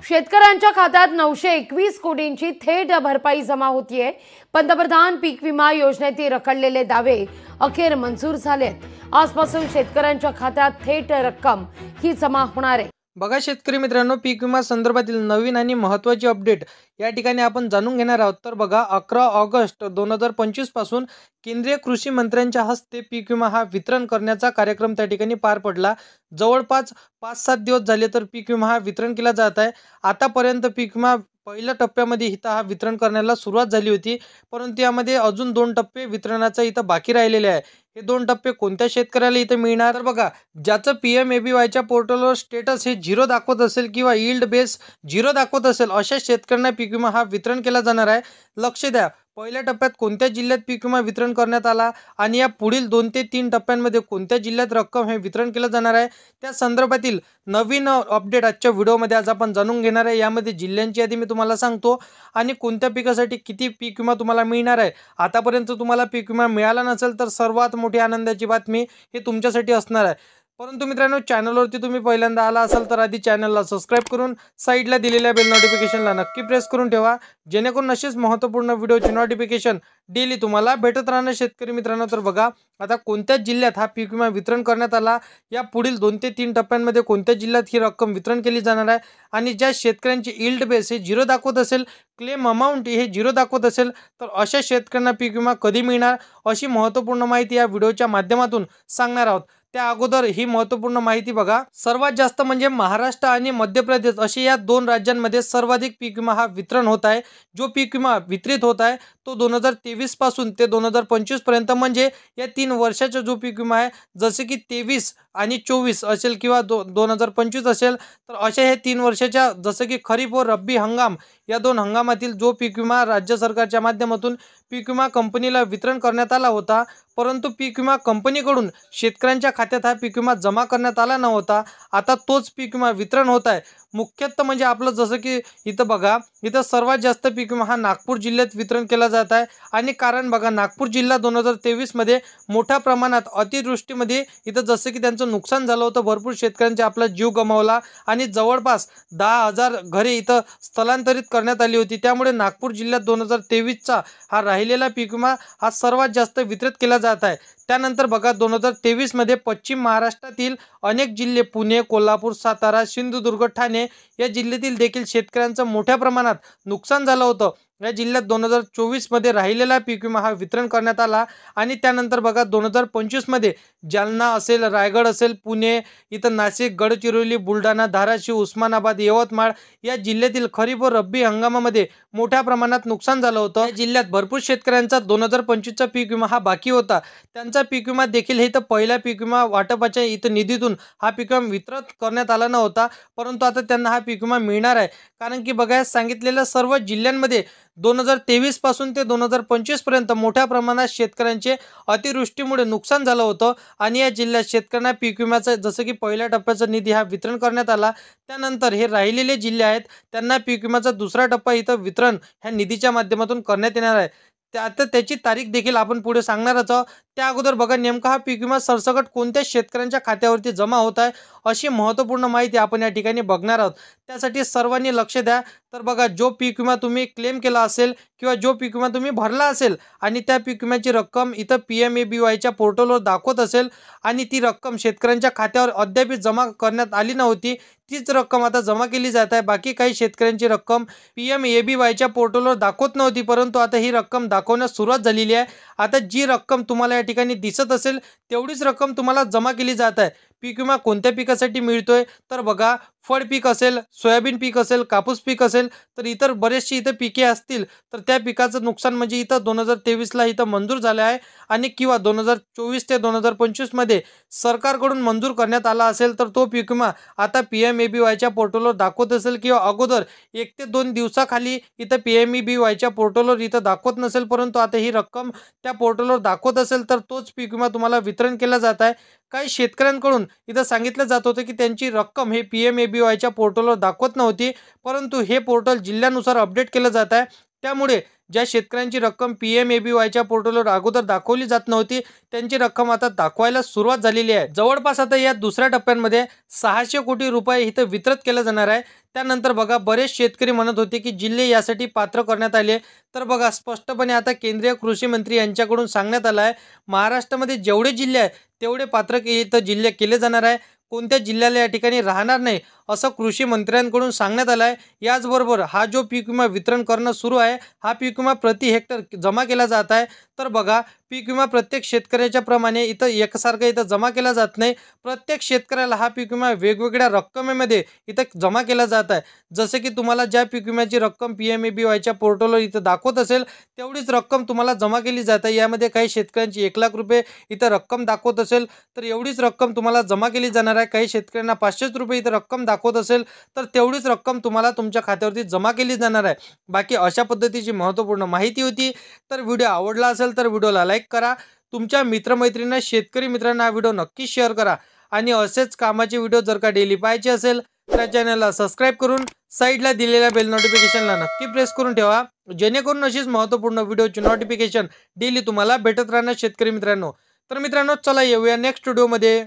शेतकऱ्यांच्या खात्यात 921 कोटींची थेट भरपाई जमा होतीये। पंतप्रधान पीक विमा योजनेतील रखडलेले दावे अखेर मंजूर झालेत। आजपासून शेतकऱ्यांच्या खात्यात थेट रक्कम ही जमा होणार आहे। बघा शेतकरी मित्रांनो, पीक विमा संदर्भातील नवीन आणि महत्त्वाची अपडेट या ठिकाणी आपण जाणून घेणार आहोत। तर बघा 11 ऑगस्ट 2025 पासून केंद्रीय कृषी मंत्र्यांच्या हस्ते पीक विमा हा वितरण करण्याचा कार्यक्रम त्या ठिकाणी पार पडला। जवळपास 5-7 दिवस झाले तर पीक विमा हा वितरण केला जात आहे। आतापर्यंत पीक विमा पहिल्या टप्प्यामध्ये इथं हा वितरण करण्याला सुरुवात झाली होती, परंतु यामध्ये अजून 2 टप्पे वितरणाचा इथं बाकी राहिलेले आहे। हे 2 टप्पे कोणत्या शेतकऱ्याला इथं मिळणार? तर बघा, ज्याचं PMABYच्या पोर्टलवर स्टेटस हे 0 दाखवत असेल किंवा यील्ड बेस 0 दाखवत असेल, अशा शेतकऱ्यांना पीक विमा हा वितरण केला जाणार आहे। लक्ष द्या, पहिल्या टप्प्यात कोणत्या जिल्ह्यात पीक विमा वितरण करण्यात आला आणि या पुढील 2 ते 3 टप्प्यांमध्ये कोणत्या जिल्ह्यात रक्कम हे वितरण केलं जाणार आहे, त्या संदर्भातील नवीन अपडेट आजच्या व्हिडिओमध्ये आज आपण जाणून घेणार आहे। यामध्ये जिल्ह्यांची यादी मी तुम्हाला सांगतो आणि कोणत्या पिकासाठी किती पीक विमा तुम्हाला मिळणार आहे। आतापर्यंत तुम्हाला पीक विमा मिळाला नसेल तर सर्वात मोठी आनंदाची बातमी हे तुमच्यासाठी असणार आहे। परंतु मित्रांनो, चॅनलवरती तुम्ही पहिल्यांदा आला असाल तर आधी चॅनलला सबस्क्राइब करून साईडला दिलेल्या बेल नोटिफिकेशनला नक्की प्रेस करून ठेवा, जेणेकरून असेच महत्त्वपूर्ण व्हिडिओचे नोटिफिकेशन डेली तुम्हाला भेटत राहणार। शेतकरी मित्रांनो, तर बघा आता कोणत्या जिल्ह्यात हा पीक विमा वितरण करण्यात आला, या पुढील 2 ते 3 टप्प्यांमध्ये कोणत्या जिल्ह्यात ही रक्कम वितरण केली जाणार आहे आणि ज्या शेतकऱ्यांचे यील्ड बेस हे 0 दाखवत असेल, क्लेम अमाऊंट हे 0 दाखवत असेल, तर अशा शेतकऱ्यांना पीक विमा कधी मिळणार अशी महत्त्वपूर्ण माहिती या व्हिडिओच्या माध्यमातून सांगणार आहोत। त्या अगोदर ही महत्त्वपूर्ण माहिती बघा, सर्वात जास्त म्हणजे महाराष्ट्र आणि मध्य प्रदेश असे या 2 राज्यांमध्ये सर्वाधिक पीक विमा हा वितरण होत आहे। जो पीक विमा वितरित होत आहे तो 2023 पासून ते 2025 पर्यंत, म्हणजे या 3 वर्षाचा जो पीक विमा आहे, जसे की 23 आणि 24 असेल किंवा 2025 असेल, तर अशा हे 3 वर्षाच्या जसे की खरीप व रब्बी हंगाम या 2 हंगामातील जो पीक विमा राज्य सरकारच्या माध्यमातून पीक विमा कंपनीला वितरण करण्यात आला होता, परंतु पीक विमा कंपनीकडून शेतकऱ्यांच्या खात्यात हा पीक विमा जमा करण्यात आला नव्हता। आता तोच पीक विमा वितरण होत आहे। मुख्यतः म्हणजे आपलं जसं की इथं बघा, इथं सर्वात जास्त पीक विमा हा नागपूर जिल्ह्यात वितरण केला जात आहे। आणि कारण बघा, नागपूर जिल्हा 2023 मध्ये मोठ्या प्रमाणात अतिवृष्टीमध्ये इथं जसं की त्यांचं नुकसान झालं होतं, भरपूर शेतकऱ्यांचा आपला जीव गमावला आणि जवळपास 10,000 घरे इथं स्थलांतरित करण्यात आली होती। त्यामुळे नागपूर जिल्ह्यात 2023चा हा राहिलेला पीक विमा हा सर्वात जास्त वितरित केला जात आहे। त्यानंतर बघा 2023 मध्ये पश्चिम महाराष्ट्रातील अनेक जिल्हे पुणे, कोल्हापूर, सातारा, सिंधुदुर्ग, ठाणे या जिल्ह्यातील देखील शेतकऱ्यांचं मोठ्या प्रमाणात नुकसान झालं होतं। या जिल्ह्यात 2024 मध्ये राहिलेला पीक विमा हा वितरण करण्यात आला आणि त्यानंतर बघा 2025 मध्ये जालना असेल, रायगड असेल, पुणे, इथं नाशिक, गडचिरोली, बुलढाणा, धाराशिव, उस्मानाबाद, यवतमाळ या जिल्ह्यातील खरीप व रब्बी हंगामामध्ये मोठ्या प्रमाणात नुकसान झालं होतं। या जिल्ह्यात भरपूर शेतकऱ्यांचा 2025 चा पीक विमा हा बाकी होता, त्यांचा पीक विमा देखील हे इथं पहिल्या पीक विमा वाटपाच्या इथं निधीतून हा पीक विमा वितरित करण्यात आला नव्हता, परंतु आता त्यांना हा पीक विमा मिळणार आहे। कारण की बघा, सांगितलेल्या सर्व जिल्ह्यांमध्ये 2023 पासून ते 2025 पर्यंत मोठ्या प्रमाणात शेतकऱ्यांचे अतिवृष्टीमुळे नुकसान झालं होतं आणि या जिल्ह्यात शेतकऱ्यांना पीक विम्याचं जसं की पहिल्या टप्प्याचा निधी हा वितरण करण्यात आला। त्यानंतर हे राहिलेले जिल्हे आहेत त्यांना पीक विम्याचा दुसरा टप्पा इथं वितरण ह्या निधीच्या माध्यमातून करण्यात येणार आहे। आता त्याची तारीख देखील आपण पुढे सांगणारच आहोत। त्या अगोदर बघा, नेमका हा पीक विमा सरसकट कोणत्या शेतकऱ्यांच्या खात्यावरती जमा होत आहे अशी महत्त्वपूर्ण माहिती आपण या ठिकाणी बघणार आहोत। त्यासाठी सर्वांनी लक्ष द्या। तर बघा, जो पीक विमा तुम्ही क्लेम केला असेल किंवा जो पीक विमा तुम्ही भरला असेल आणि त्या पीक विम्याची रक्कम इथं PMABYच्या पोर्टलवर दाखवत असेल आणि ती रक्कम शेतकऱ्यांच्या खात्यावर अद्याप जमा करण्यात आली नव्हती, तीच रक्कम आता जमा केली जात आहे। बाकी काही शेतकऱ्यांची रक्कम PMABYच्या पोर्टलवर दाखवत नव्हती, परंतु आता ही रक्कम दाखवण्यास सुरुवात झालेली आहे। आता जी रक्कम तुम्हाला या ठिकाणी दिसत असेल तेवढीच रक्कम तुम्हाला जमा केली जात आहे। पीक विमा कोणत्या पिकासाठी मिळतोय? तर बघा, फळ पीक असेल, सोयाबीन पीक असेल, कापूस पीक असेल, तर इतर बरेचशी इथं पिके असतील, तर त्या पिकाचं नुकसान म्हणजे इथं 2023ला इथं मंजूर झालं आहे आणि किंवा 2024 ते 2025 मध्ये सरकारकडून मंजूर करण्यात आला असेल, तर तो पीक विमा आता PMABYच्या पोर्टलवर दाखवत असेल किंवा अगोदर 1 ते 2 दिवसाखाली इथं PMABYच्या पोर्टलवर इथं दाखवत नसेल, परंतु आता ही रक्कम त्या पोर्टलवर दाखवत असेल, तर तोच पीक विमा तुम्हाला वितरण केला जात आहे। काही शेतकऱ्यांकडून इथं सांगितलं जात होतं की त्यांची रक्कम हे PMABYच्या पोर्टलवर दाखवत नव्हती, परंतु हे पोर्टल जिल्ह्यानुसार अपडेट केलं जात आहे। त्यामुळे ज्या शेतकऱ्यांची रक्कम PMABYच्या पोर्टलवर अगोदर दाखवली जात नव्हती त्यांची रक्कम आता दाखवायला सुरुवात झालेली आहे। जवळपास आता या दुसऱ्या टप्प्यामध्ये 600 कोटी रुपये इथं वितरित केलं जाणार आहे। त्यानंतर बघा बरेच शेतकरी म्हणत होते की जिल्हे यासाठी पात्र करण्यात आले, तर बघा स्पष्टपणे आता केंद्रीय कृषी मंत्री यांच्याकडून सांगण्यात आलं आहे महाराष्ट्रामध्ये जेवढे जिल्हे आहेत तेवढे पात्र इथं जिल्हे केले जाणार आहे, कोणत्या जिल्ह्याला या ठिकाणी राहणार नाही असं कृषी मंत्र्यांकडून सांगण्यात आलं आहे। याचबरोबर हा जो पीक विमा वितरण करणं सुरू आहे हा पीक विमा प्रति हेक्टर जमा केला जात आहे। तर बघा पीक विमा प्रत्येक शेतकऱ्याच्या प्रमाणे इथं एकसारखं इथं जमा केला जात नाही, प्रत्येक शेतकऱ्याला हा पीक विमा वेगवेगळ्या रक्कमेमध्ये इथं जमा केला जात आहे। जसे की तुम्हाला ज्या पीक विम्याची रक्कम PMABYच्या पोर्टलवर इथं दाखवत असेल तेवढीच रक्कम तुम्हाला जमा केली जाते। यामध्ये काही शेतकऱ्यांची 1 लाख रुपये इथं रक्कम दाखवत असेल तर एवढीच रक्कम तुम्हाला जमा केली जाणार आहे। काही शेतकऱ्यांना 500 रुपये इथं रक्कम दाखवत असेल तर तेवढीच रक्कम तुम्हाला तुमच्या खात्यावरती जमा केली जाणार आहे। बाकी अशा पद्धतीची महत्त्वपूर्ण माहिती होती। तर व्हिडिओ आवडला असेल तर व्हिडिओला लाईक करा, तुमच्या मित्रमैत्रिणींना शेतकरी मित्रांना हा व्हिडिओ नक्की शेअर करा आणि असेच कामाचे व्हिडिओ जर का डेली पाहायचे असेल तर चॅनलला सबस्क्राईब करून साईडला दिलेल्या बेल नोटिफिकेशनला नक्की प्रेस करून ठेवा, जेणेकरून अशीच महत्त्वपूर्ण व्हिडिओची नोटिफिकेशन डेली तुम्हाला भेटत राहणार शेतकरी मित्रांनो। तर मित्रांनो चला येऊया नेक्स्ट व्हिडिओमध्ये।